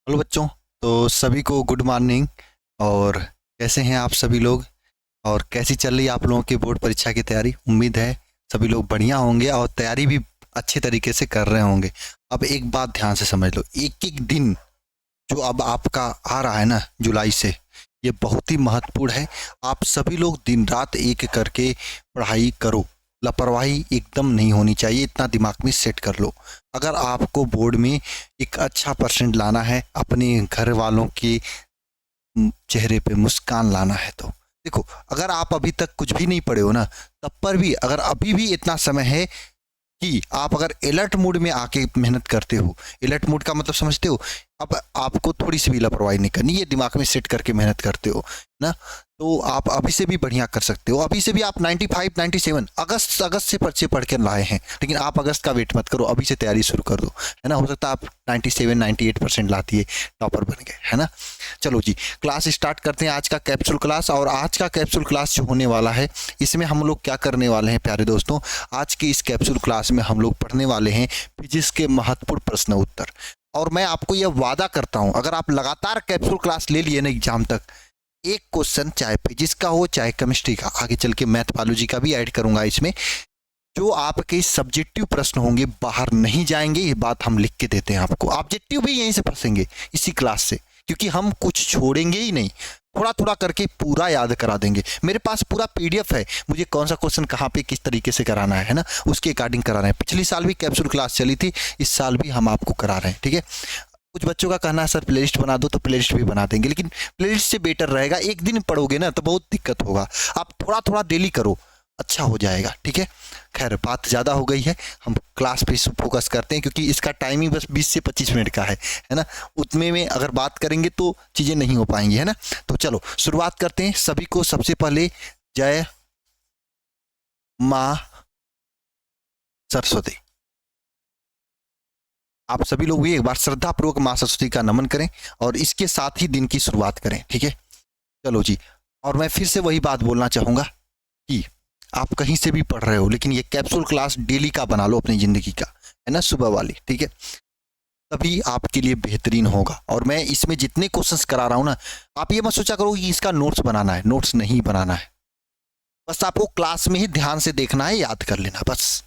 Hello बच्चों। तो सभी को गुड मॉर्निंग। और कैसे हैं आप सभी लोग? और कैसी चल रही है आप लोगों की बोर्ड परीक्षा की तैयारी? उम्मीद है सभी लोग बढ़िया होंगे और तैयारी भी अच्छे तरीके से कर रहे होंगे। अब एक बात ध्यान से समझ लो, एक एक दिन जो अब आपका आ रहा है ना जुलाई से, ये बहुत ही महत्वपूर्ण है। आप सभी लोग दिन रात एक एक करके पढ़ाई करो। लापरवाही एकदम नहीं होनी चाहिए, इतना दिमाग में सेट कर लो। अगर आपको बोर्ड में एक अच्छा परसेंट लाना है, अपने घर वालों के चेहरे पे मुस्कान लाना है, तो देखो, अगर आप अभी तक कुछ भी नहीं पढ़े हो ना, तब पर भी अगर अभी भी इतना समय है कि आप अगर अलर्ट मोड में आके मेहनत करते हो। अलर्ट मोड का मतलब समझते हो? अब आपको थोड़ी सी भी लापरवाही नहीं करनी, ये दिमाग में सेट करके मेहनत करते हो ना, तो आप अभी से भी बढ़िया कर सकते हो। अभी से भी आप 95 97 अगस्त अगस्त से पर्चे पढ़ कर लाए हैं, लेकिन आप अगस्त का वेट मत करो, अभी से तैयारी शुरू कर दो, है ना। हो सकता है आप 97 98% लाती है, टॉपर बन गए, है ना। चलो जी, क्लास स्टार्ट करते हैं आज का कैप्सूल क्लास। और आज का कैप्सूल क्लास जो होने वाला है, इसमें हम लोग क्या करने वाले हैं प्यारे दोस्तों? आज की इस कैप्सूल क्लास में हम लोग पढ़ने वाले हैं फिजिक्स के महत्वपूर्ण प्रश्न उत्तर। और मैं आपको यह वादा करता हूं, अगर आप लगातार कैप्सूल क्लास ले लिए ना एग्जाम तक, एक क्वेश्चन चाहे फिजिक्स का हो चाहे केमिस्ट्री का, आगे चल के मैथ बायोलॉजी का भी ऐड करूंगा इसमें, जो आपके सब्जेक्टिव प्रश्न होंगे बाहर नहीं जाएंगे। ये बात हम लिख के देते हैं आपको। ऑब्जेक्टिव भी यहीं से फंसेंगे, इसी क्लास से, क्योंकि हम कुछ छोड़ेंगे ही नहीं, थोड़ा थोड़ा करके पूरा याद करा देंगे। मेरे पास पूरा पीडीएफ है, मुझे कौन सा क्वेश्चन कहाँ पे किस तरीके से कराना है ना, उसके अकॉर्डिंग कराना है। पिछली साल भी कैप्सूल क्लास चली थी, इस साल भी हम आपको करा रहे हैं, ठीक है। कुछ बच्चों का कहना है सर प्लेलिस्ट बना दो, तो प्लेलिस्ट भी बना देंगे, लेकिन प्लेलिस्ट से बेटर रहेगा, एक दिन पढ़ोगे ना तो बहुत दिक्कत होगा। आप थोड़ा थोड़ा डेली करो, अच्छा हो जाएगा, ठीक है। खैर, बात ज़्यादा हो गई है, हम क्लास पे फोकस करते हैं, क्योंकि इसका टाइमिंग बस 20 से 25 मिनट का है ना। उतने में अगर बात करेंगे तो चीज़ें नहीं हो पाएंगी, है ना। तो चलो शुरुआत करते हैं। सभी को सबसे पहले जय माँ सरस्वती। आप सभी लोग भी एक बार श्रद्धापूर्वक माँ सरस्वती का नमन करें और इसके साथ ही दिन की शुरुआत करें, ठीक है। चलो जी, और मैं फिर से वही बात बोलना चाहूँगा कि आप कहीं से भी पढ़ रहे हो, लेकिन ये कैप्सूल क्लास डेली का बना लो अपनी ज़िंदगी का, है ना, सुबह वाली, ठीक है। तभी आपके लिए बेहतरीन होगा। और मैं इसमें जितने क्वेश्चंस करा रहा हूँ ना, आप ये मत सोचा करो कि इसका नोट्स बनाना है, नोट्स नहीं बनाना है। बस आपको क्लास में ही ध्यान से देखना है, याद कर लेना बस,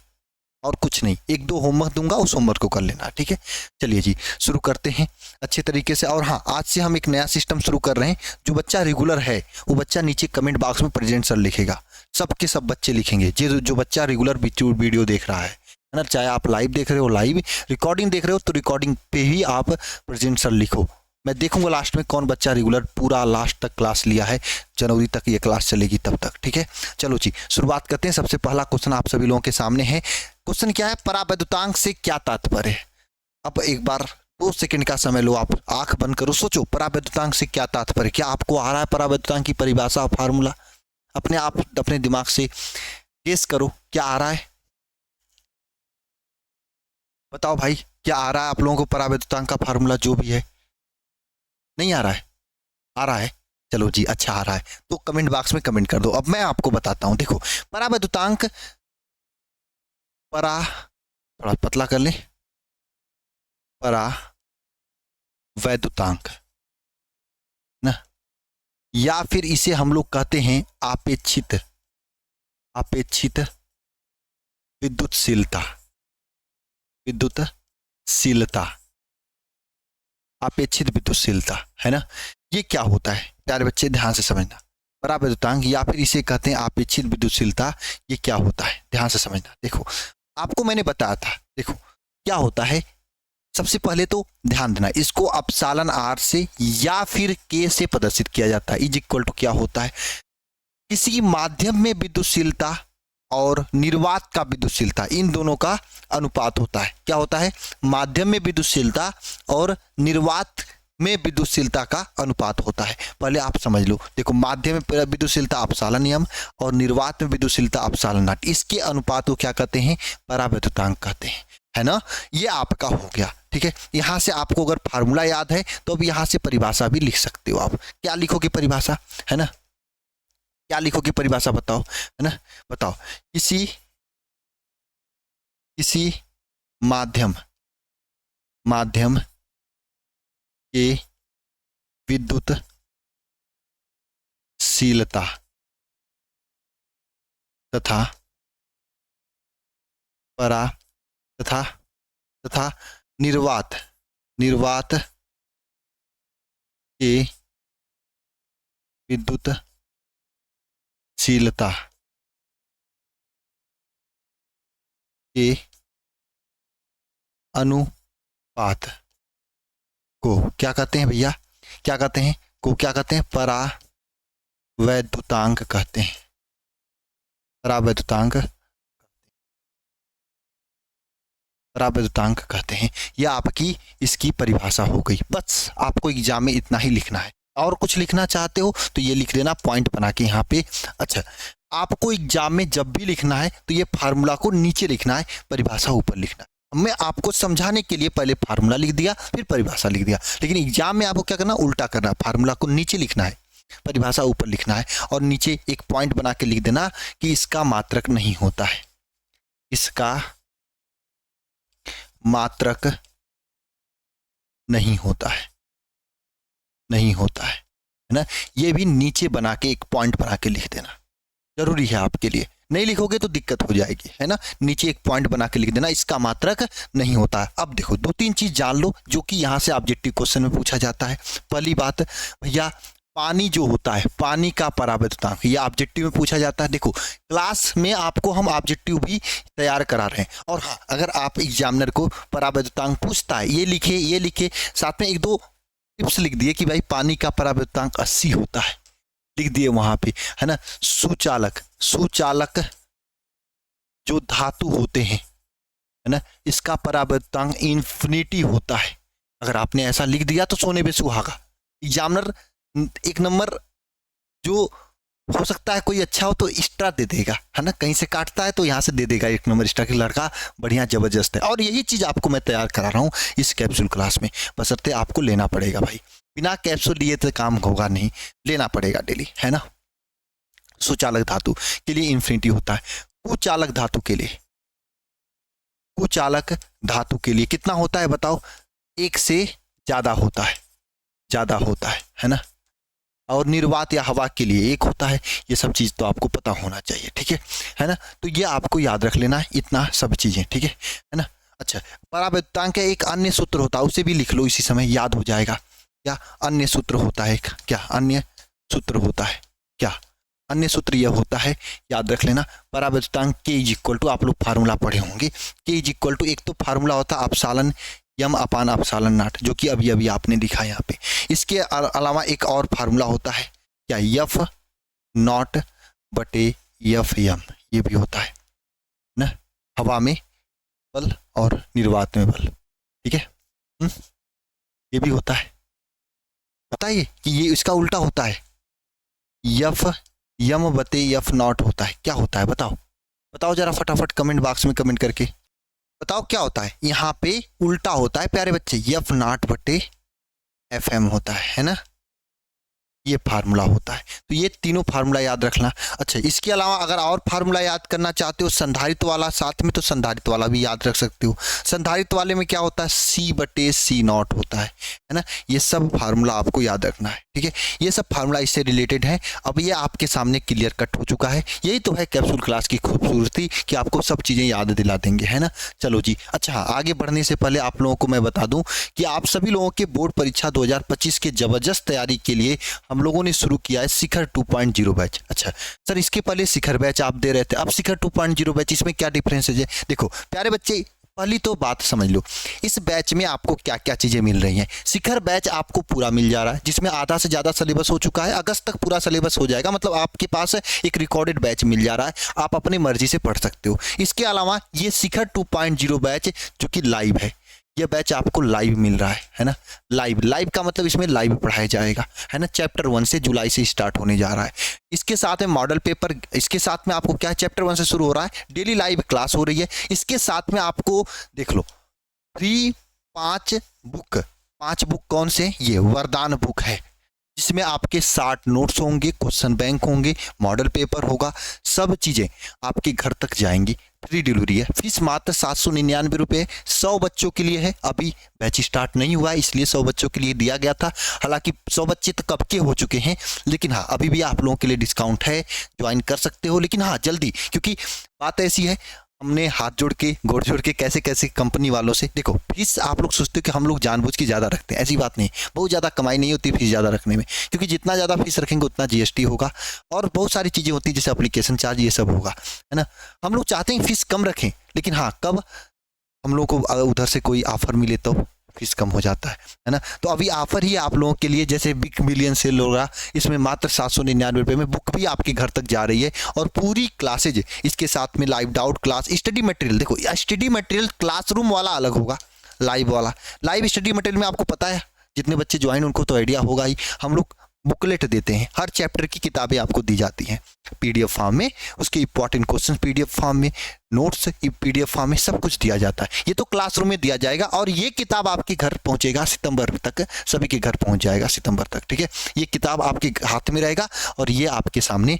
और कुछ नहीं। एक दो होमवर्क दूंगा, उस होमवर्क को कर लेना, ठीक है। चलिए जी, शुरू करते हैं अच्छे तरीके से। और हाँ, आज से हम एक नया सिस्टम शुरू कर रहे हैं। जो बच्चा रेगुलर है वो बच्चा नीचे कमेंट बॉक्स में प्रेजेंट सर लिखेगा, सबके सब बच्चे लिखेंगे। जो बच्चा रेगुलर वीडियो देख रहा है ना, चाहे आप लाइव देख रहे हो लाइव, रिकॉर्डिंग देख रहे हो तो रिकॉर्डिंग पे ही आप प्रेजेंट सर लिखो। मैं देखूंगा लास्ट में कौन बच्चा रेगुलर पूरा लास्ट तक क्लास लिया है। जनवरी तक ये क्लास चलेगी तब तक, ठीक है। चलो जी, शुरुआत करते हैं। सबसे पहला क्वेश्चन आप सभी लोगों के सामने है। क्वेश्चन क्या है? परावैद्युतांक से क्या तात्पर्य है? अब एक बार 2 सेकंड का समय लो, आप आंख बंद करो, सोचो परावैद्युतांक से क्या तात्पर्य। क्या आपको आ रहा है परावैद्युतांक की परिभाषा और फार्मूला? अपने आप अपने दिमाग से गेस करो, क्या आ रहा है? बताओ भाई, क्या आ रहा है आप लोगों को परावैद्युतांक का फार्मूला जो भी है? नहीं आ रहा है? आ रहा है? चलो जी, अच्छा आ रहा है तो कमेंट बॉक्स में कमेंट कर दो। अब मैं आपको बताता हूं, देखो, परावैद्युतांक, परा, थोड़ा पतला कर ले, परावैद्युतांक ना, या फिर इसे हम लोग कहते हैं आपेक्षित, आपेक्षित विद्युतशीलता, विद्युतशीलता, अपेक्षित विद्युतशीलता, है ना। ये क्या होता है प्यारे बच्चे, ध्यान से समझना। परावैद्युतांक या फिर इसे कहते हैं अपेक्षित विद्युतशीलता, ये क्या होता है ध्यान से समझना। देखो, आपको मैंने बताया था, देखो क्या होता है। सबसे पहले तो ध्यान देना, इसको अपसालन आर से या फिर के से प्रदर्शित किया जाता है। इज इक्वल टू क्या होता है? किसी माध्यम में विद्युतशीलता और निर्वात का विद्युतशीलता, इन दोनों का अनुपात होता है। क्या होता है? माध्यम में विद्युतशीलता और निर्वात में विद्युतशीलता का अनुपात होता है। पहले आप समझ लो, देखो, माध्यम में विद्युतशीलता अपसालन नियम और निर्वात में विद्युतशीलता अपसालन नाट, इसके अनुपात को क्या कहते हैं? परावैद्युतांक कहते हैं, है ना। ये आपका हो गया, ठीक है। यहां से आपको अगर फार्मूला याद है तो अब यहां से परिभाषा भी लिख सकते हो। आप क्या लिखोगे परिभाषा, है ना, क्या लिखोगे परिभाषा बताओ, है ना। बताओ, किसी किसी माध्यम, माध्यम के विद्युतशीलता तथा परा तथा तथा निर्वात के विद्युतशीलता के अनुपात को क्या कहते हैं भैया, क्या कहते हैं, को क्या कहते हैं, परावैद्युतांक कहते हैं। परावैद्युतांक कहते हैं। यह आपकी इसकी परिभाषा हो गई। बस आपको एग्जाम में इतना ही लिखना है। और कुछ लिखना चाहते हो तो ये लिख लेना पॉइंट बना के यहाँ पे। अच्छा, आपको एग्जाम में जब भी लिखना है तो ये फार्मूला को नीचे लिखना है, परिभाषा ऊपर लिखना है। मैं आपको समझाने के लिए पहले फार्मूला लिख दिया, फिर परिभाषा लिख दिया, लेकिन एग्जाम में आपको क्या करना, उल्टा करना है। फार्मूला को नीचे लिखना है, परिभाषा ऊपर लिखना है, और नीचे एक पॉइंट बना के लिख देना कि इसका मात्रक नहीं होता है, इसका मात्रक नहीं होता है, नहीं होता है ना। ये भी नीचे बना के एक पॉइंट बना के लिख देना जरूरी है आपके लिए। नहीं लिखोगे तो दिक्कत हो जाएगी, है ना। नीचे एक पॉइंट बना के लिख देना, इसका मात्रक नहीं होता है। अब देखो 2-3 चीज जान लो जो कि यहाँ से ऑब्जेक्टिव क्वेश्चन में पूछा जाता है। पहली बात भैया, पानी जो होता है, पानी का परावैद्युतांक, ये ऑब्जेक्टिव में पूछा जाता है। देखो क्लास में आपको हम ऑब्जेक्टिव भी तैयार करा रहे हैं। और हाँ, अगर आप एग्जामिनर को परावैद्युतांक पूछता है, ये लिखे, साथ में 1-2 टिप्स लिख दिए कि भाई पानी का परावैद्युतांक 80 होता है, लिख दिए वहां पे, है ना। सुचालक जो धातु होते हैं, है ना, इसका परावैद्युतांक इन्फिनिटी होता है। अगर आपने ऐसा लिख दिया तो सोने पे सुहागा। एग्जामिनर 1 नंबर जो हो सकता है कोई अच्छा हो तो एक्स्ट्रा दे देगा, है ना। कहीं से काटता है तो यहाँ से दे देगा 1 नंबर एक्स्ट्रा, कि लड़का बढ़िया जबरदस्त है। और यही चीज आपको मैं तैयार करा रहा हूँ इस कैप्सूल क्लास में, बशर्ते आपको लेना पड़ेगा भाई। बिना कैप्सूल लिए तो काम होगा नहीं, लेना पड़ेगा डेली, है ना। सुचालक धातु के लिए इन्फिनिटी होता है। कुचालक धातु के लिए कितना होता है बताओ, 1 से ज्यादा होता है ना। और निर्वात या हवा के लिए 1 होता है। ये सब चीज तो आपको पता होना चाहिए, ठीक है ना। तो ये आपको याद रख लेना है, इतना सब चीजें, ठीक है ना। अच्छा, परावैद्युतांक का एक अन्य सूत्र होता है, उसे भी लिख लो, इसी समय याद हो जाएगा। क्या अन्य सूत्र होता है, अन्य सूत्र यह होता है, याद रख लेना। परावैद्युतांक K इज इक्वल टू, आप लोग फार्मूला पढ़े होंगे, K इज इक्वल टू, एक तो फार्मूला होता है अपसालन यम अपान अपसालन नॉट, जो कि अभी अभी आपने लिखा है यहाँ पे। इसके अलावा एक और फार्मूला होता है, क्या, F नॉट बटे F यम, ये भी होता है ना। हवा में बल और निर्वात में बल, ठीक है। ये भी होता है। बताइए कि ये इसका उल्टा होता है, F यम बटे F नॉट होता है। क्या होता है बताओ जरा फटाफट कमेंट बॉक्स में कमेंट करके बताओ क्या होता है। यहाँ पे उल्टा होता है प्यारे बच्चे, F नॉट बटे FM होता है ना। ये फार्मूला होता है। तो ये तीनों फार्मूला याद रखना। अच्छा, इसके अलावा अगर और फार्मूला याद करना चाहते हो संधारित्र वाला साथ में, तो संधारित्र वाला भी याद रख सकते हो। संधारित्र वाले में क्या होता है, C बटे C नॉट होता है ना। ये सब फार्मूला आपको याद रखना है, ठीक है। ये सब फार्मूला इससे रिलेटेड है। अब ये आपके सामने क्लियर कट हो चुका है। यही तो है कैप्सूल क्लास की खूबसूरती कि आपको सब चीज़ें याद दिला देंगे, है ना। चलो जी, अच्छा, आगे बढ़ने से पहले आप लोगों को मैं बता दूं कि आप सभी लोगों के बोर्ड परीक्षा 2025 के जबरदस्त तैयारी के लिए हम लोगों ने शुरू किया है शिखर 2.0 बैच। अच्छा सर, इसके पहले शिखर बैच आप दे रहे थे, अब शिखर 2.0 बैच, इसमें क्या डिफरेंस है? देखो प्यारे बच्चे, पहली तो बात समझ लो, इस बैच में आपको क्या क्या चीजें मिल रही हैं। शिखर बैच आपको पूरा मिल जा रहा है, जिसमें आधा से ज्यादा सिलेबस हो चुका है। अगस्त तक पूरा सिलेबस हो जाएगा, मतलब आपके पास एक रिकॉर्डेड बैच मिल जा रहा है, आप अपनी मर्जी से पढ़ सकते हो। इसके अलावा ये शिखर 2.0 बैच जो कि लाइव है, ये बैच आपको लाइव मिल रहा है ना। लाइव का मतलब इसमें लाइव पढ़ाया जाएगा, है ना। चैप्टर 1 से जुलाई से स्टार्ट होने जा रहा है। इसके साथ में मॉडल पेपर, इसके साथ में आपको क्या, चैप्टर 1 से शुरू हो रहा है, डेली लाइव क्लास हो रही है। इसके साथ में आपको देख लो फ्री 5 बुक कौन से, ये वरदान बुक है, जिसमें आपके 60 नोट्स होंगे, क्वेश्चन बैंक होंगे, मॉडल पेपर होगा, सब चीजें आपके घर तक जाएंगी। फ्री डिलीवरी है। फीस मात्र 799 रुपये 100 बच्चों के लिए है। अभी बैच स्टार्ट नहीं हुआ है, इसलिए 100 बच्चों के लिए दिया गया था। हालांकि 100 बच्चे तो कब के हो चुके हैं, लेकिन हाँ अभी भी आप लोगों के लिए डिस्काउंट है, ज्वाइन कर सकते हो। लेकिन हाँ जल्दी, क्योंकि बात ऐसी है, हमने हाथ जोड़ के गोड़ जोड़ के कैसे कैसे कंपनी वालों से, देखो फीस आप लोग सोचते हो कि हम लोग जानबूझ के ज़्यादा रखते हैं, ऐसी बात नहीं। बहुत ज़्यादा कमाई नहीं होती फीस ज़्यादा रखने में, क्योंकि जितना ज़्यादा फीस रखेंगे उतना जीएसटी होगा और बहुत सारी चीज़ें होती है, जैसे एप्लीकेशन चार्ज, ये सब होगा, है ना। हम लोग चाहते हैं फीस कम रखें, लेकिन हाँ कब हम लोग को उधर से कोई ऑफर मिले तो फीस कम हो जाता है ना। तो अभी ऑफर ही आप लोगों के लिए, जैसे बिग मिलियन सेल होगा, इसमें मात्र 799 रुपये में बुक भी आपके घर तक जा रही है और पूरी क्लासेज, इसके साथ में live doubt class, study material. देखो स्टडी मटेरियल क्लासरूम वाला अलग होगा, लाइव वाला। लाइव स्टडी मटेरियल में आपको पता है, जितने बच्चे ज्वाइन उनको तो आइडिया होगा ही, हम लोग बुकलेट देते हैं, हर चैप्टर की किताबें आपको दी जाती हैं पीडीएफ फॉर्म में, उसके इंपॉर्टेंट क्वेश्चन पीडीएफ फॉर्म में, नोट्स पीडीएफ फॉर्म में, सब कुछ दिया जाता है। ये तो क्लासरूम में दिया जाएगा और ये किताब आपके घर पहुंचेगा सितंबर तक, सभी के घर पहुंच जाएगा सितंबर तक, ठीक है। ये किताब आपके हाथ में रहेगा और ये आपके सामने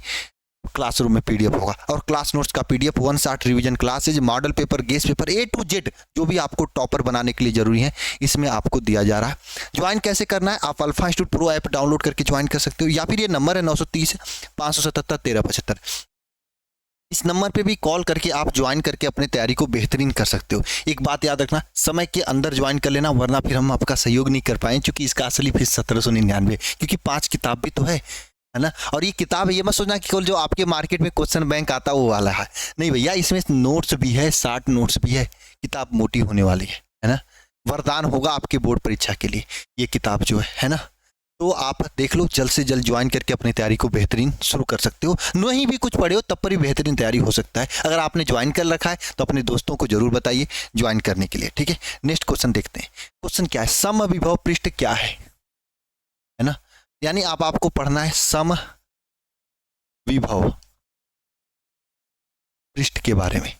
क्लासरूम में पीडीएफ होगा। और क्लास नोट्स का PDF, 1 short revision classes, model paper, guest paper, A to Z जो भी आपको टॉपर बनाने के लिए जरूरी है, इसमें आपको दिया जा रहा है। ज्वाइन कैसे करना है, आप alpha institute pro app download करके ज्वाइन कर सकते हो, या फिर ये नंबर है 930 577 1375, इस नंबर पे भी कॉल करके आप ज्वाइन करके अपनी तैयारी को बेहतरीन कर सकते हो। एक बात याद रखना, समय के अंदर ज्वाइन कर लेना, वरना फिर हम आपका सहयोग नहीं कर पाए, क्योंकि इसका असली फीस 1799, क्योंकि 5 किताब भी तो है ना। और ये किताब, ये मत सोचना कि केवल जो आपके मार्केट में क्वेश्चन बैंक आता वो वाला है, नहीं भैया, इसमें नोट्स भी है, 60 नोट्स भी है, किताब मोटी होने वाली है ना। वरदान होगा आपके बोर्ड परीक्षा के लिए ये किताब जो है ना। तो आप देख लो, जल्द से जल्द ज्वाइन करके अपनी तैयारी को बेहतरीन शुरू कर सकते हो। नहीं भी कुछ पढ़े हो तब पर भी बेहतरीन तैयारी हो सकता है। अगर आपने ज्वाइन कर रखा है तो अपने दोस्तों को जरूर बताइए ज्वाइन करने के लिए, ठीक है। नेक्स्ट क्वेश्चन देखते हैं। क्वेश्चन क्या है, समविभव पृष्ठ क्या है ना। यानी आपको पढ़ना है समविभव पृष्ठ के बारे में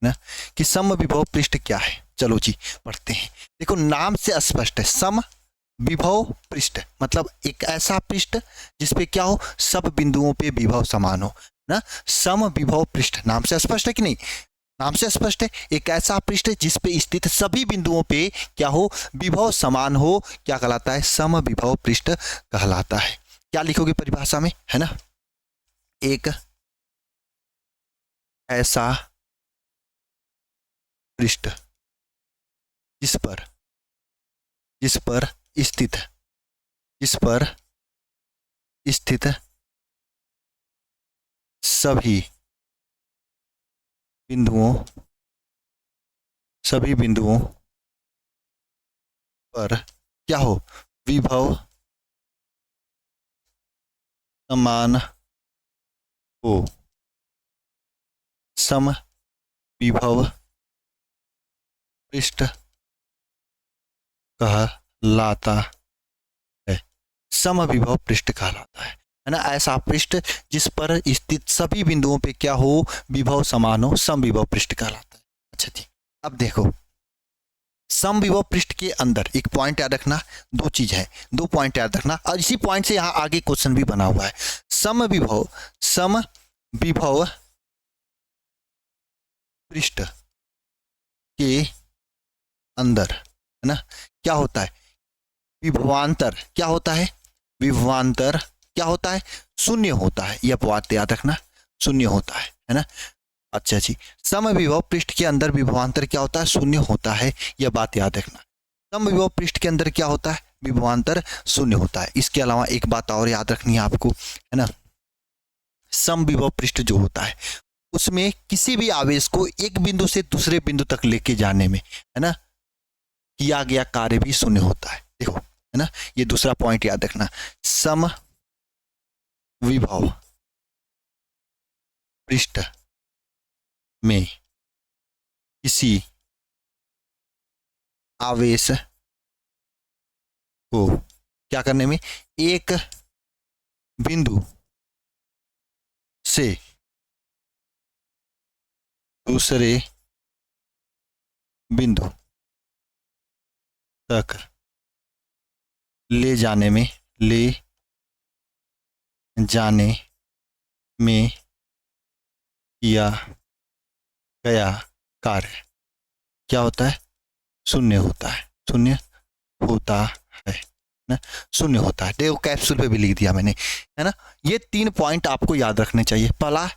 ना, कि समविभव पृष्ठ क्या है। चलो जी पढ़ते हैं। देखो नाम से स्पष्ट है, समविभव पृष्ठ मतलब एक ऐसा पृष्ठ जिसपे क्या हो, सब बिंदुओं पे विभव समान हो ना। समविभव पृष्ठ नाम से स्पष्ट है कि नहीं, नाम से स्पष्ट है, एक ऐसा पृष्ठ जिस पे स्थित सभी बिंदुओं पे क्या हो, विभव समान हो, क्या कहलाता है, समविभव पृष्ठ कहलाता है। क्या लिखोगे परिभाषा में, है ना, एक ऐसा पृष्ठ जिस पर स्थित सभी बिंदुओं पर क्या हो, विभव समान हो, समविभव पृष्ठ कहलाता है। समविभव पृष्ठ कहलाता है ना, ऐसा पृष्ठ जिस पर स्थित सभी बिंदुओं पे क्या हो, विभव समान हो, समविभव पृष्ठ कहलाता है। अच्छा जी, अब देखो समविभव पृष्ठ के अंदर एक पॉइंट याद रखना, दो चीज है, दो पॉइंट याद रखना, और इसी पॉइंट से यहां आगे क्वेश्चन भी बना हुआ है। समविभव पृष्ठ के अंदर, है ना, क्या होता है, विभवांतर क्या होता है, विभवांतर क्या होता है, शून्य होता है। यह बात याद रखना, शून्य होता है ना। अच्छा जी, समविभव पृष्ठ के अंदर विभवांतर क्या होता है, शून्य होता है, यह बात याद रखना। समविभव पृष्ठ के अंदर क्या होता है, विभवांतर शून्य होता है। इसके अलावा एक बात और याद रखनी है आपको, है ना, समविभव पृष्ठ जो होता है उसमें किसी भी आवेश को एक बिंदु से दूसरे बिंदु तक लेके जाने में, है ना, किया गया कार्य भी शून्य होता है। देखो, है ना, ये दूसरा पॉइंट याद रखना, समविभव पृष्ठ में किसी आवेश को क्या करने में, एक बिंदु से दूसरे बिंदु तक ले जाने में किया गया कार्य क्या होता है? शून्य होता है। शून्य होता है ना, शून्य होता है। देखो कैप्सूल पे भी लिख दिया मैंने, है ना। ये 3 पॉइंट आपको याद रखने चाहिए। पहला,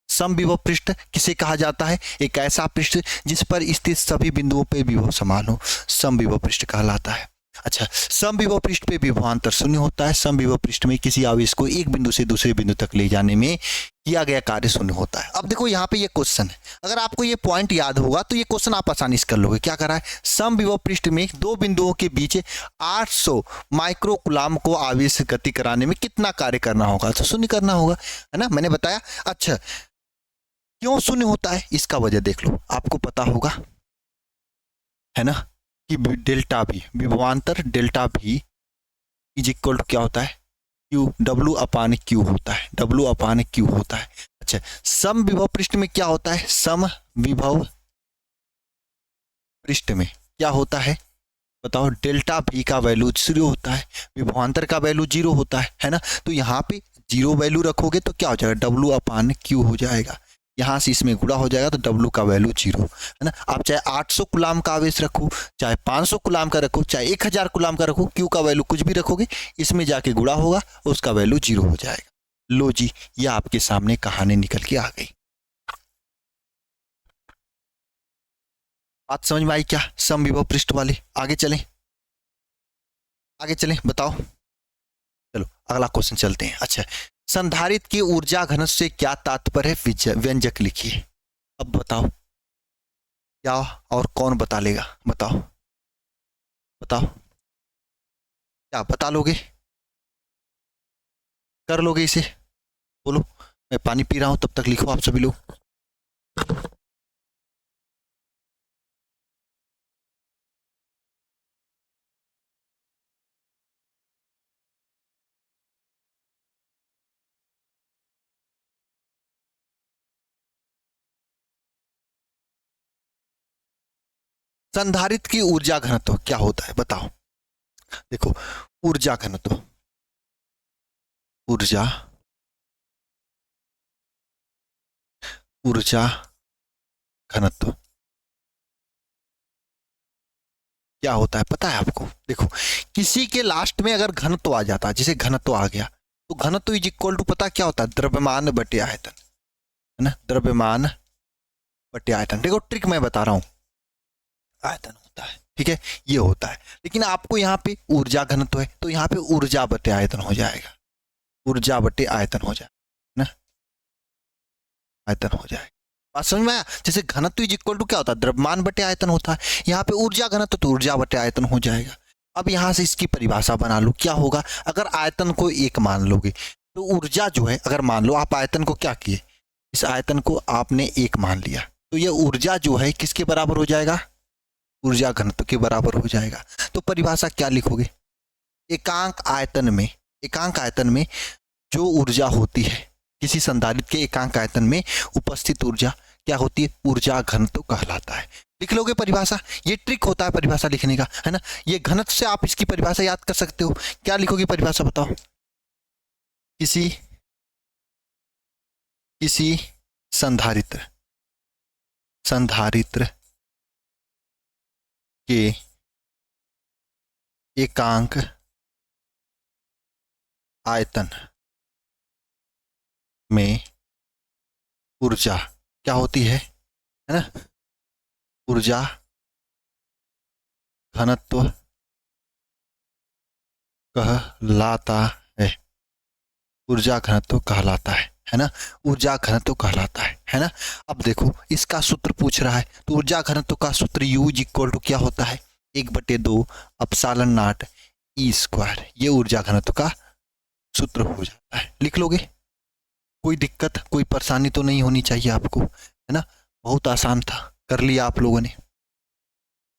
समविभव पृष्ठ किसे कहा जाता है? एक ऐसा पृष्ठ जिस पर स्थित सभी बिंदुओं पे विभव समान हो, समविभव पृष्ठ कहलाता है। अच्छा, समविभव पृष्ठ पे विभवांतर शून्य होता है। समविभव पृष्ठ में किसी आवेश को एक बिंदु से दूसरे बिंदु तक ले जाने में किया गया कार्य शून्य होता है। अब देखो यहाँ पे ये क्वेश्चन है, अगर आपको ये पॉइंट याद होगा तो ये क्वेश्चन आप आसानी से कर लोगे। क्या करा है? समविभव पृष्ठ में दो बिंदुओं के बीच 800 माइक्रोकुलाम को आवेश गति कराने में कितना कार्य करना होगा? तो शून्य करना होगा, है ना, मैंने बताया। अच्छा, क्यों शून्य होता है इसका वजह देख लो, आपको पता होगा, है ना, कि डेल्टा भी, विभवांतर डेल्टा भी इज इक्वल टू क्या होता है? क्यू, डब्ल्यू अपान क्यू होता है। डब्ल्यू अपान क्यू होता है। अच्छा, सम विभव पृष्ठ में क्या होता है? सम विभव पृष्ठ में क्या होता है बताओ? डेल्टा भी का वैल्यू 0 होता है, विभवांतर का वैल्यू 0 होता है ना। तो यहाँ पे 0 वैल्यू रखोगे तो क्या हो जाएगा? डब्ल्यू अपान क्यू हो जाएगा। यहाँ से इसमें गुणा हो जाएगा तो डब्ल्यू का वैल्यू 0, है ना। आप चाहे 800 गुलाम का आवेश रखो, चाहे 500 गुलाम का रखो, चाहे 1000 गुलाम का रखो, क्यू का वैल्यू कुछ भी रखोगे, इसमें जाके गुणा होगा और उसका वैल्यू 0 हो जाएगा। लो जी, ये आपके सामने कहानी निकल के आ गई। बात समझ में आई क्या? समविभव पृष्ठ वाले। आगे चलें, आगे चलें, बताओ। चलो अगला क्वेश्चन चलते हैं। अच्छा, संधारित्र की ऊर्जा घनत्व से क्या तात्पर्य है? व्यंजक लिखिए। अब बताओ क्या और कौन बता लेगा? बताओ बताओ, क्या बता लोगे? कर लोगे इसे? बोलो। मैं पानी पी रहा हूं, तब तक लिखो आप सभी लोग। संधारित्र की ऊर्जा घनत्व क्या होता है बताओ? देखो, ऊर्जा घनत्व, ऊर्जा ऊर्जा घनत्व क्या होता है पता है आपको? देखो, किसी के लास्ट में अगर घनत्व आ जाता है, जैसे घनत्व आ गया, तो घनत्व इज इक्वल टू पता क्या होता है? द्रव्यमान बटे आयतन, है ना। द्रव्यमान बटे आयतन। देखो ट्रिक मैं बता रहा हूं, आयतन होता है, ठीक है, ये होता है। लेकिन आपको यहाँ पे ऊर्जा घनत्व है तो यहाँ पे ऊर्जा बटे आयतन हो जाएगा। ऊर्जा बटे आयतन हो जाएगा ना, आयतन हो जाएगा। बात समझ में आया? जैसे घनत्व इज इक्वल टू क्या होता है? द्रव्यमान बटे आयतन होता है। यहाँ पे ऊर्जा घनत्व तो ऊर्जा बटे आयतन हो जाएगा। अब यहाँ से इसकी परिभाषा बना लो, क्या होगा? अगर आयतन को 1 मान लोगे तो ऊर्जा जो है, अगर मान लो आप आयतन को क्या किए, इस आयतन को आपने 1 मान लिया, तो ये ऊर्जा जो है किसके बराबर हो जाएगा? ऊर्जा घनत्व के बराबर हो जाएगा। तो परिभाषा क्या लिखोगे? एकांक आयतन में, एकांक आयतन में जो ऊर्जा होती है, किसी संधारित्र के एकांक आयतन में उपस्थित ऊर्जा क्या होती है? ऊर्जा घनत्व कहलाता है। लिख लोगे परिभाषा? ये ट्रिक होता है परिभाषा लिखने का, है ना। ये घनत्व से आप इसकी परिभाषा याद कर सकते हो। क्या लिखोगे परिभाषा बताओ? किसी किसी संधारित्र, संधारित्र के एकांक आयतन में ऊर्जा क्या होती है ना, ऊर्जा घनत्व कहलाता है। ऊर्जा घनत्व कहलाता है ना। ऊर्जा घनत्व कहलाता है ना। अब देखो, इसका सूत्र पूछ रहा है, तो ऊर्जा घनत्व का सूत्र U इक्वल टू क्या होता है? 1/2 अपसालन नाट ई स्क्वायर। ये ऊर्जा घनत्व का सूत्र हो जाता है। लिख लोगे? कोई दिक्कत, कोई परेशानी तो नहीं होनी चाहिए आपको, है ना। बहुत आसान था, कर लिया आप लोगों ने, है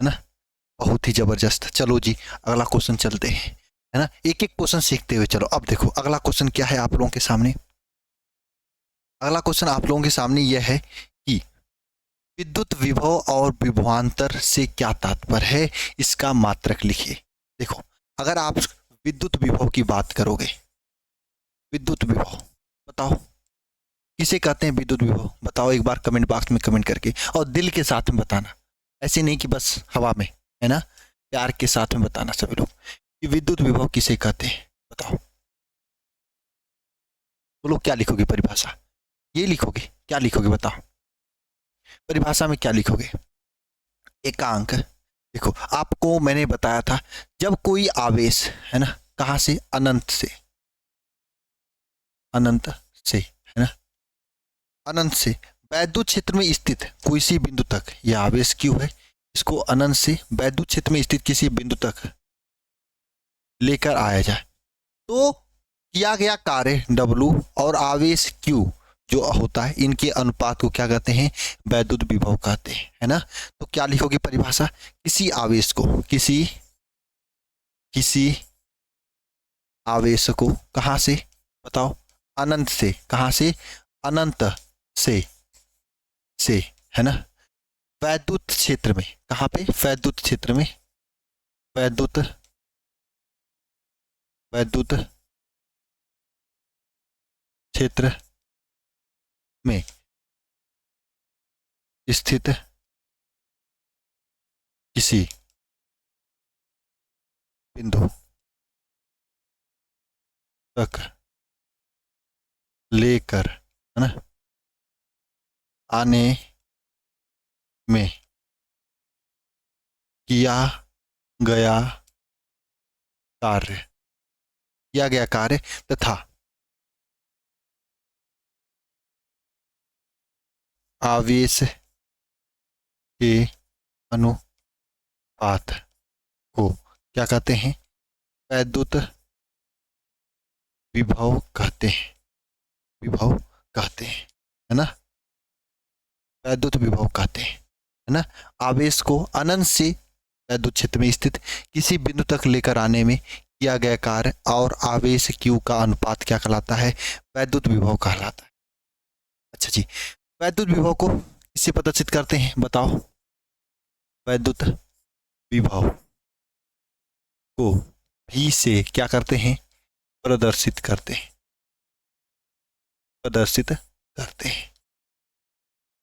ना, बहुत ही जबरदस्त। चलो जी अगला क्वेश्चन चलते हैं, है ना। एक एक क्वेश्चन सीखते हुए चलो। अब देखो अगला क्वेश्चन क्या है आप लोगों के सामने? अगला क्वेश्चन आप लोगों के सामने यह है कि विद्युत विभव और विभवांतर से क्या तात्पर्य है, इसका मात्रक लिखिए। देखो, अगर आप विद्युत विभव की बात करोगे, विद्युत विभव बताओ किसे कहते हैं विद्युत विभव? बताओ एक बार कमेंट बॉक्स में कमेंट करके, और दिल के साथ में बताना, ऐसे नहीं कि बस हवा में, है ना, प्यार के साथ में बताना सभी लोग कि विद्युत विभव किसे कहते हैं। बताओ बोलो, क्या लिखोगे परिभाषा? ये लिखोगे? क्या लिखोगे बताओ परिभाषा में क्या लिखोगे? एकांक। देखो आपको मैंने बताया था, जब कोई आवेश, है ना, कहां से? अनंत से, अनंत से, है ना, अनंत से वैद्युत क्षेत्र में स्थित कोई सी बिंदु तक, यह आवेश क्यों है, इसको अनंत से वैद्युत क्षेत्र में स्थित किसी बिंदु तक लेकर आया जाए तो किया गया कार्य W और आवेश Q जो होता है, इनके अनुपात को क्या कहते हैं? वैद्युत विभव कहते हैं, है ना। तो क्या लिखोगे परिभाषा? किसी आवेश को, किसी आवेश को कहां से? बताओ, अनंत से। कहां से? अनंत से, है ना, वैद्युत क्षेत्र में। कहां पे? वैद्युत क्षेत्र में, वैद्युत क्षेत्र में स्थित किसी बिंदु तक लेकर, है ना, आने में किया गया कार्य तथा आवेश के अनुपात को क्या कहते हैं? वैद्युत विभव कहते हैं, है ना, वैद्युत विभव कहते हैं, है ना। आवेश को अनंत से वैद्युत क्षेत्र में स्थित किसी बिंदु तक लेकर आने में किया गया कार्य और आवेश Q का अनुपात क्या कहलाता है? वैद्युत विभव कहलाता है। अच्छा जी, वैद्युत विभव को किससे प्रदर्शित करते हैं? बताओ, वैद्युत विभव को V से क्या करते हैं? प्रदर्शित करते हैं,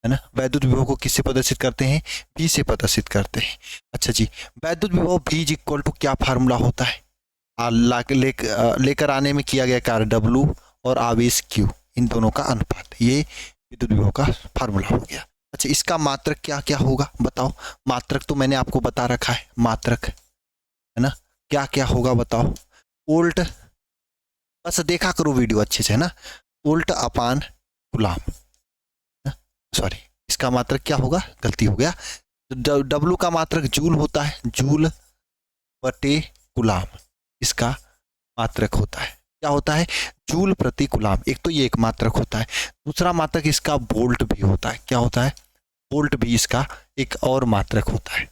है ना। वैद्युत विभव को किससे प्रदर्शित करते हैं? V से प्रदर्शित करते हैं। अच्छा जी, वैद्युत विभव V इज इक्वल टू क्या फार्मूला होता है? लेकर आने में किया गया कार्य W और आवेश Q, इन दोनों का अनुपात, ये विद्युत विभव का फार्मूला हो गया। अच्छा, इसका मात्रक क्या क्या होगा? बताओ, मात्रक तो मैंने आपको बता रखा है, मात्रक, है ना, क्या क्या होगा बताओ? वोल्ट, बस देखा करो वीडियो अच्छे से, है ना, वोल्ट अपान कूलाम, सॉरी, इसका मात्रक क्या होगा? गलती हो गया, W का मात्रक जूल होता है, जूल बटे कूलाम, इसका मात्रक होता है, क्या होता है? जूल प्रति कूलाम। एक तो ये एक मात्रक होता है, दूसरा मात्रक इसका वोल्ट भी होता है। क्या होता है? वोल्ट भी इसका एक और मात्रक होता है।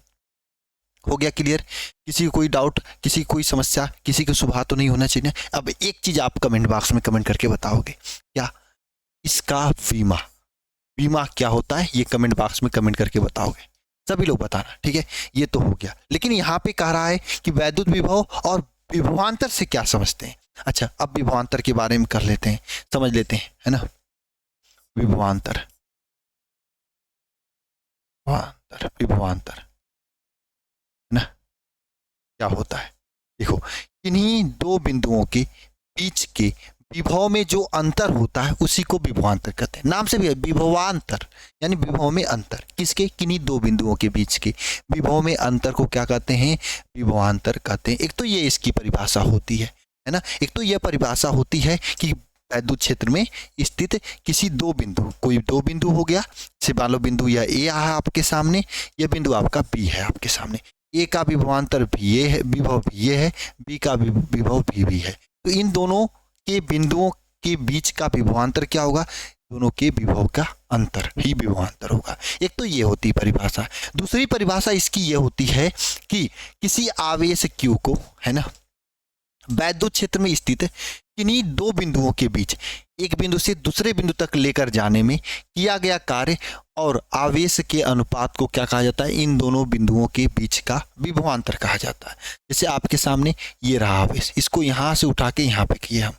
हो गया क्लियर? किसी को कोई डाउट, किसी कोई समस्या, किसी को सुबह तो नहीं होना चाहिए। अब एक चीज आप कमेंट बॉक्स में कमेंट करके बताओगे, क्या इसका बीमा क्या होता है? ये कमेंट बॉक्स में कमेंट करके बताओगे, सभी लोग बताना, ठीक है। ये तो हो गया, लेकिन यहाँ पे कह रहा है कि वैद्युत विभव और विभवांतर से क्या समझते हैं। अच्छा, अब विभवांतर के बारे में कर लेते हैं, समझ लेते हैं, है ना। विभवांतर, है ना, क्या होता है? देखो, इन्हीं दो बिंदुओं के बीच के विभव में जो अंतर होता है उसी को विभवांतर कहते हैं। नाम से भी विभवांतर, यानी विभव में अंतर, किसके? किन्हीं दो बिंदुओं के बीच के विभव में अंतर को क्या कहते हैं? विभवांतर कहते हैं। एक तो ये इसकी परिभाषा होती है ना, एक तो यह परिभाषा होती है कि वैद्युत क्षेत्र में स्थित किसी दो बिंदु, कोई दो बिंदु हो गया, से मान लो बिंदु या ए है आपके सामने, यह बिंदु आपका बी है आपके सामने, ए का विभवांतर भी ये है, विभव भी ये है, बी का विभव भी है, तो इन दोनों के बिंदुओं के बीच का विभवांतर क्या होगा? दोनों के विभव का अंतर ही विभवांतर होगा। एक तो ये होती परिभाषा। दूसरी परिभाषा इसकी ये होती है कि किसी आवेश Q को, है ना, वैद्युत क्षेत्र में स्थित किन्हीं दो बिंदुओं के बीच एक बिंदु से दूसरे बिंदु तक लेकर जाने में किया गया कार्य और आवेश के अनुपात को क्या कहा जाता है? इन दोनों बिंदुओं के बीच का विभवांतर कहा जाता है। जैसे आपके सामने ये रहा आवेश, इसको यहाँ से उठा के यहाँ पे किए हम,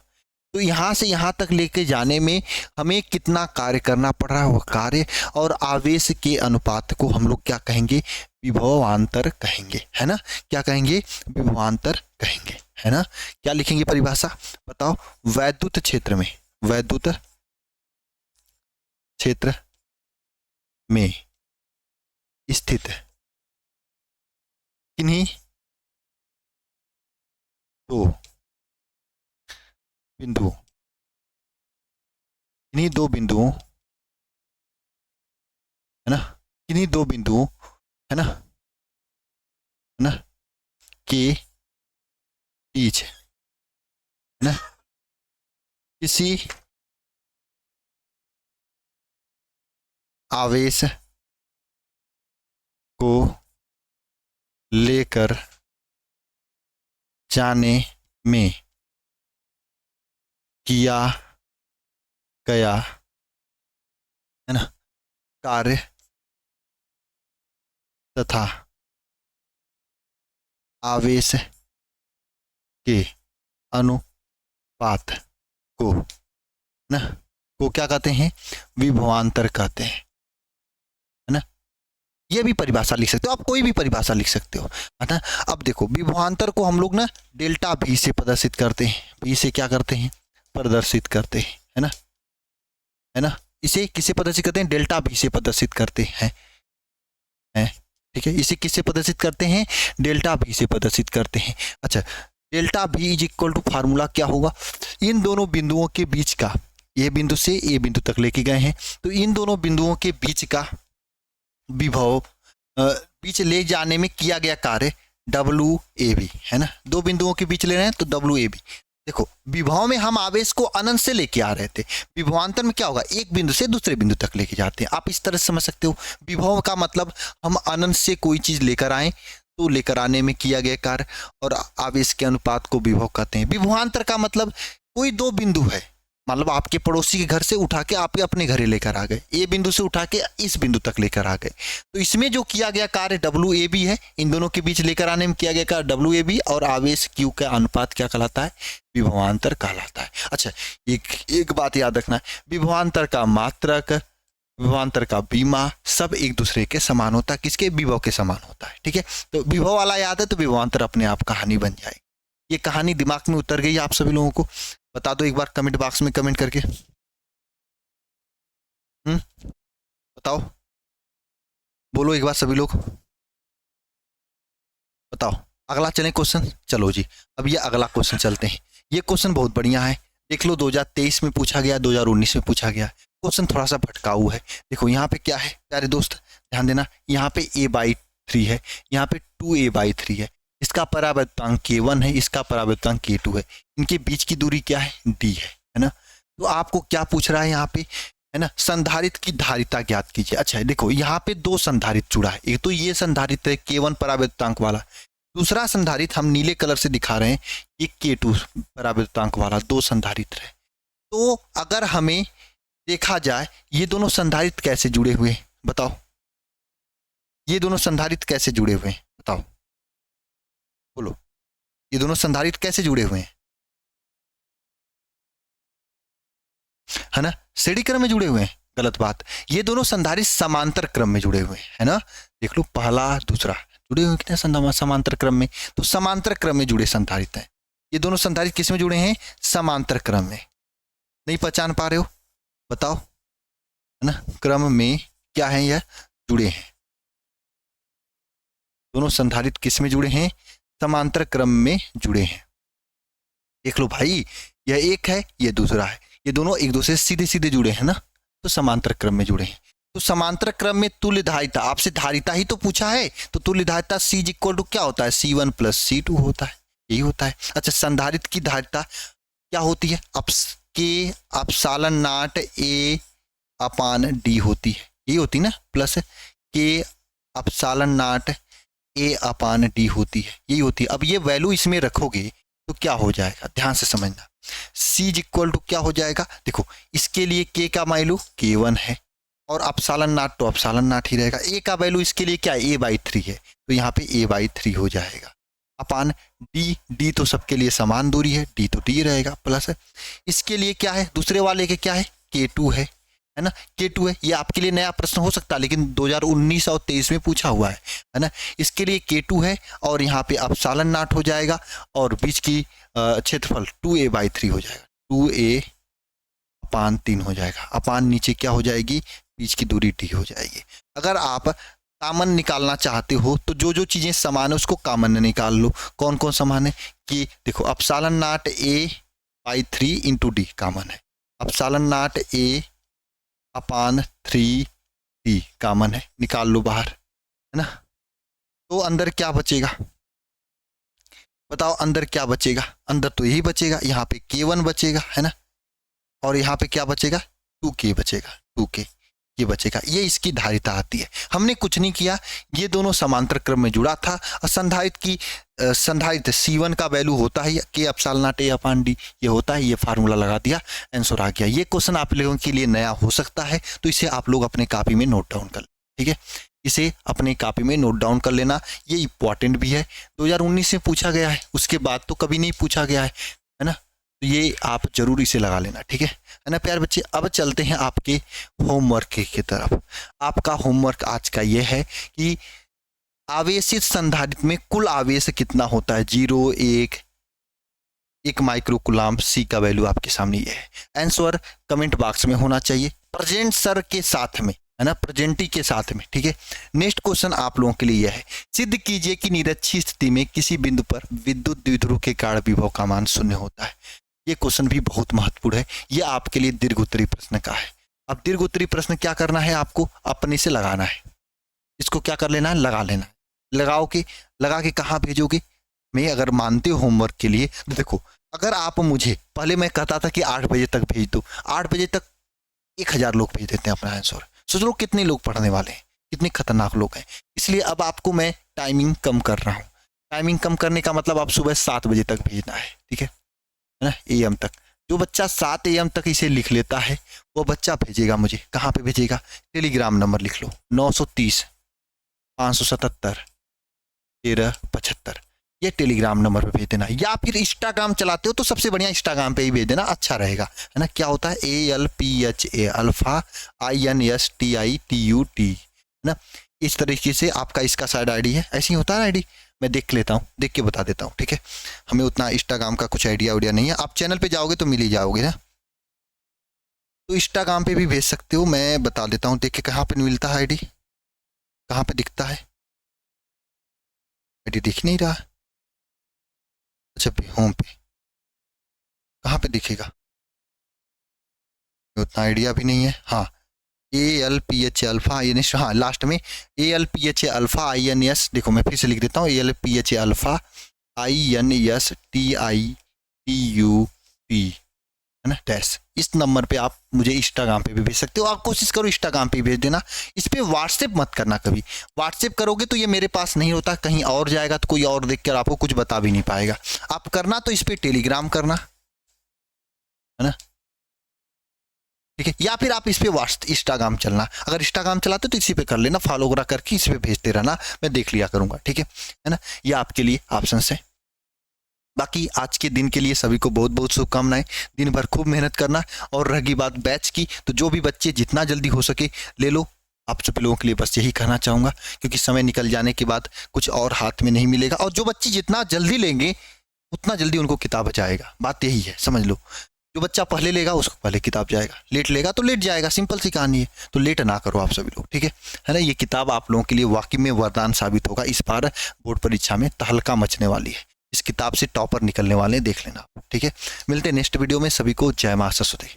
तो यहाँ से यहाँ तक लेके जाने में हमें कितना कार्य करना पड़ रहा है, वह कार्य और आवेश के अनुपात को हम लोग क्या कहेंगे, विभवांतर कहेंगे, है ना। क्या कहेंगे, विभवांतर कहेंगे, है ना। क्या लिखेंगे परिभाषा बताओ, वैद्युत क्षेत्र में, वैद्युत क्षेत्र में स्थित किन्हीं दो बिंदुओं, किन्हीं दो बिंदुओं, है ना, किन्हीं दो बिंदुओं, है ना, है ना, के बीच, है ना, किसी आवेश को लेकर जाने में किया गया, है ना, कार्य तथा आवेश के अनुपात को, ना, को क्या कहते हैं, विभवांतर कहते हैं, है ना। ये भी परिभाषा लिख सकते हो आप, कोई भी परिभाषा लिख सकते हो, है ना। अब देखो विभवांतर को हम लोग ना डेल्टा भी से प्रदर्शित करते हैं, भी से क्या करते हैं, प्रदर्शित करते हैं, है ना, है ना। इसे किसे प्रदर्शित करते हैं, डेल्टा भी से प्रदर्शित करते हैं, है, ठीक है। इसे किससे प्रदर्शित करते हैं, डेल्टा भी से प्रदर्शित करते हैं। अच्छा, डेल्टा भी इज इक्वल टू फार्मूला क्या होगा, इन दोनों बिंदुओं के बीच का, ये बिंदु से ये बिंदु तक लेके गए हैं, तो इन दोनों बिंदुओं के बीच का विभव, बीच ले जाने में किया गया कार्य WAB, है ना। दो बिंदुओं के बीच ले रहे हैं तो WAB। देखो विभव में हम आवेश को अनंत से लेके आ रहे थे, विभवांतर में क्या होगा, एक बिंदु से दूसरे बिंदु तक लेके जाते हैं। आप इस तरह से समझ सकते हो, विभव का मतलब हम अनंत से कोई चीज लेकर आए तो लेकर आने में किया गया कार्य, और आवेश के अनुपात को विभव कहते हैं। विभवांतर का मतलब कोई दो बिंदु है, मतलब आपके पड़ोसी के घर से उठा के आप अपने घरे लेकर आ गए, ए बिंदु से उठा के इस बिंदु तक लेकर आ गए, तो इसमें जो किया गया कार्य WAB है, इन दोनों के बीच लेकर आने में किया गया कार्य WAB, और आवेश Q का अनुपात क्या कहलाता है, विभवांतर कहलाता है। अच्छा, एक बात याद रखना, विभवांतर का मात्रक, विभवांतर का बीमा सब एक दूसरे के समान होता है, किसके, विभव के समान होता है, ठीक है। तो विभव वाला याद है तो विभवांतर अपने आप कहानी बन जाएगी। ये कहानी दिमाग में उतर गई आप सभी लोगों को, बता दो एक बार कमेंट बॉक्स में कमेंट करके, बताओ, बोलो एक बार सभी लोग, बताओ। अगला चलें क्वेश्चन, चलो जी अब ये अगला क्वेश्चन चलते हैं। ये क्वेश्चन बहुत बढ़िया है, देख लो 2023 में पूछा गया, 2019 में पूछा गया। क्वेश्चन थोड़ा सा भटकाऊ है। देखो यहाँ पे क्या है प्यारे दोस्त, ध्यान देना, यहाँ पे A/3 है, यहाँ पे 2A/3 है, इसका परावर्तकांक K1 है, इसका परावर्तकांक K2 है, इनके बीच की दूरी क्या है, D है ना। तो आपको क्या पूछ रहा है यहाँ पे, है ना, संधारित्र की धारिता ज्ञात कीजिए। अच्छा देखो यहाँ पे दो संधारित्र जुड़ा है, एक तो ये संधारित्र है K1 परावर्तकांक वाला, दूसरा संधारित्र हम नीले कलर से दिखा रहे हैं, ये K2 परावर्तकांक वाला, दो संधारित्र है। तो अगर हमें देखा जाए ये दोनों संधारित्र कैसे जुड़े हुए हैं बताओ, ये दोनों संधारित्र कैसे जुड़े हुए हैं बताओ, बोलो, ये दोनों संधारित्र कैसे जुड़े हुए हैं, है ना, श्रेणी क्रम में जुड़े हुए हैं, गलत बात। ये दोनों संधारित्र समांतर क्रम में जुड़े हुए हैं, है ना, देख लो पहला दूसरा जुड़े हुए कितने समांतर क्रम में, तो समांतर क्रम में जुड़े संधारित्र हैं। ये दोनों संधारित्र किस में जुड़े हैं, समांतर क्रम में। नहीं पहचान पा रहे हो बताओ, है ना, क्रम में क्या है, यह जुड़े हैं, दोनों संधारित्र किस में जुड़े हैं, समांतर क्रम में जुड़े हैं। देख लो भाई, यह एक है यह दूसरा है, ये दोनों एक दूसरे से सीधे सीधे जुड़े हैं ना, तो समांतर क्रम में जुड़े हैं। तो समांतर क्रम में तुल्य धारिता, आपसे धारिता ही तो पूछा है, तो तुल्य धारिता C इक्वल टू क्या होता है, C1 + C2 होता है, यही होता है। अच्छा, संधारित्र की धारिता क्या होती है, K एप्सिलॉन नॉट A/D होती है, ये होती ना, plus K epsilon not A/D होती है, यही होती है। अब ये वैल्यू इसमें रखोगे तो क्या हो जाएगा, ध्यान से समझना, C इक्वल टू क्या हो जाएगा, देखो इसके लिए K का वैल्यू K1 है, और एप्सिलॉन नॉट तो एप्सिलॉन नॉट ही रहेगा, A का वैल्यू इसके लिए क्या है, A/3 है, तो यहाँ पे A/3 हो जाएगा। अपान डी, डी तो सबके लिए समान दूरी है, डी तो डी रहेगा प्लस है। इसके लिए क्या है, दूसरे वाले के क्या है, K2 है ना, K2 है। ये आपके लिए नया प्रश्न हो सकता है लेकिन 2019 और 23 में पूछा हुआ है ना। इसके लिए K2 है और यहाँ पे अपसालन नाट हो जाएगा और बीच की क्षेत्रफल 2a/3 हो जाएगा, 2a/3 हो जाएगा। अपान नीचे क्या हो जाएगी, बीच की दूरी d हो जाएगी। अगर आप कॉमन निकालना चाहते हो तो जो जो चीजें समान है उसको कॉमन निकाल लो। कौन कौन समान है कि देखो, अपसालन नाट a/3 इंटू डी कॉमन है, अपसालन नाट a/3d कॉमन है, निकाल लो बाहर, है ना। तो अंदर क्या बचेगा बताओ, अंदर क्या बचेगा, अंदर तो यही बचेगा, यहाँ पे K1 बचेगा है ना, और यहाँ पे क्या बचेगा, 2k बचेगा, 2k ये बचेगा। ये इसकी धारिता आती है। हमने कुछ नहीं किया, ये दोनों समांतर क्रम में जुड़ा था और संधारित C1 का वैल्यू होता है K अपसालन नाट a/d, ये होता है, ये फार्मूला लगा दिया, आंसर आ गया। ये क्वेश्चन आप लोगों के लिए नया हो सकता है तो इसे आप लोग अपने कॉपी में नोट डाउन कर लें, ठीक है। इसे अपने कॉपी में नोट डाउन कर लेना, ये इंपॉर्टेंट भी है, 2019 में पूछा गया है, उसके बाद तो कभी नहीं पूछा गया है ना। तो ये आप जरूर इसे लगा लेना, ठीक है ना प्यारे बच्चे। अब चलते हैं आपके होमवर्क की तरफ। आपका होमवर्क आज का ये है कि आवेशित संधारित्र में कुल आवेश कितना होता है, 0, 1 माइक्रोकुलाम। सी का वैल्यू आपके सामने ये है। आंसर कमेंट बॉक्स में होना चाहिए, प्रेजेंट सर के साथ में, है ना, प्रेजेंटी के साथ में, ठीक है। नेक्स्ट क्वेश्चन आप लोगों के लिए यह है, सिद्ध कीजिए कि निरक्षीय स्थिति में किसी बिंदु पर विद्युत द्विध्रुव के कारण विभव का मान 0 होता है। ये क्वेश्चन भी बहुत महत्वपूर्ण है, ये आपके लिए दीर्घ उत्तरीय प्रश्न का है। अब दीर्घ उत्तरीय प्रश्न क्या करना है, आपको अपने से लगाना है, इसको क्या कर लेना है, लगा लेना है। लगा के कहाँ भेजोगे, मैं अगर मानते हो होमवर्क के लिए तो देखो, अगर आप मुझे पहले मैं कहता था कि 8 बजे तक भेज दो, 8 बजे तक 1000 लोग भेज देते हैं अपना आंसर। सोच लो कितने लोग पढ़ने वाले हैं, कितने खतरनाक लोग हैं। इसलिए अब आपको मैं टाइमिंग कम कर रहा हूँ। टाइमिंग कम करने का मतलब आप सुबह 7 बजे तक भेजना है, ठीक है ना, AM तक। जो बच्चा 7 AM तक इसे लिख लेता है वो बच्चा भेजेगा मुझे, कहाँ पे भेजेगा, टेलीग्राम नंबर लिख लो, 930 577 1375, ये टेलीग्राम नंबर पे भेज देना। या फिर इंस्टाग्राम चलाते हो तो सबसे बढ़िया इंस्टाग्राम पे ही भेज देना, अच्छा रहेगा, है ना। क्या होता है, ALPHA अल्फा INSTITUT, है ना। इस तरीके से आपका इसका शायद आईडी है, ऐसे ही होता है आईडी, मैं देख लेता हूँ, देख के बता देता हूँ, ठीक है। हमें उतना इंस्टाग्राम का कुछ आइडिया नहीं है, आप चैनल पे जाओगे तो मिल ही जाओगे ना। तो इंस्टाग्राम पे भी भेज सकते हो, मैं बता देता हूँ, देख के कहाँ पे मिलता है आईडी, कहाँ पे दिखता है आईडी, दिख नहीं रहा। अच्छा होम पे कहाँ पे दिखेगा, उतना आइडिया भी नहीं है। हाँ, ALPHA अल्फा INS, हाँ लास्ट में ALPHA अल्फा INS, देखो मैं फिर से लिख देता हूँ, ALPHA अल्फा INSTITUT, है ना, डैश। इस नंबर पे आप मुझे इंस्टाग्राम पे भी भेज सकते हो। आप कोशिश करो इंस्टाग्राम पे भेज देना, इस पे व्हाट्सएप मत करना कभी। व्हाट्सएप करोगे तो ये मेरे पास नहीं होता, कहीं और जाएगा तो कोई और देख कर आपको कुछ बता भी नहीं पाएगा। आप करना तो इस पे टेलीग्राम करना, है ना, ठीक है। या फिर आप इस पे इंस्टाग्राम चलना, अगर इंस्टाग्राम चलाते तो इसी पे कर लेना, फॉलो वगैरह करके इस पे भेजते रहना, मैं देख लिया करूंगा, ठीक है ना। ये आपके लिए ऑप्शन है। बाकी आज के दिन के लिए सभी को बहुत बहुत शुभकामनाएं। दिन भर खूब मेहनत करना, और रही बात बैच की, तो जो भी बच्चे जितना जल्दी हो सके ले लो। आप सभी लोगों के लिए बस यही कहना चाहूँगा, क्योंकि समय निकल जाने के बाद कुछ और हाथ में नहीं मिलेगा, और जो बच्चे जितना जल्दी लेंगे उतना जल्दी उनको किताब जाएगा, बात यही है, समझ लो। जो बच्चा पहले लेगा उसको पहले किताब जाएगा, लेट लेगा तो लेट जाएगा, सिंपल सी कहानी है। तो लेट ना करो आप सभी लोग, ठीक है ना। ये किताब आप लोगों के लिए वाकई में वरदान साबित होगा। इस बार बोर्ड परीक्षा में तहलका मचने वाली है, इस किताब से टॉपर निकलने वाले, देख लेना आप, ठीक है। मिलते हैं नेक्स्ट वीडियो में, सभी को जय मां सरस्वती।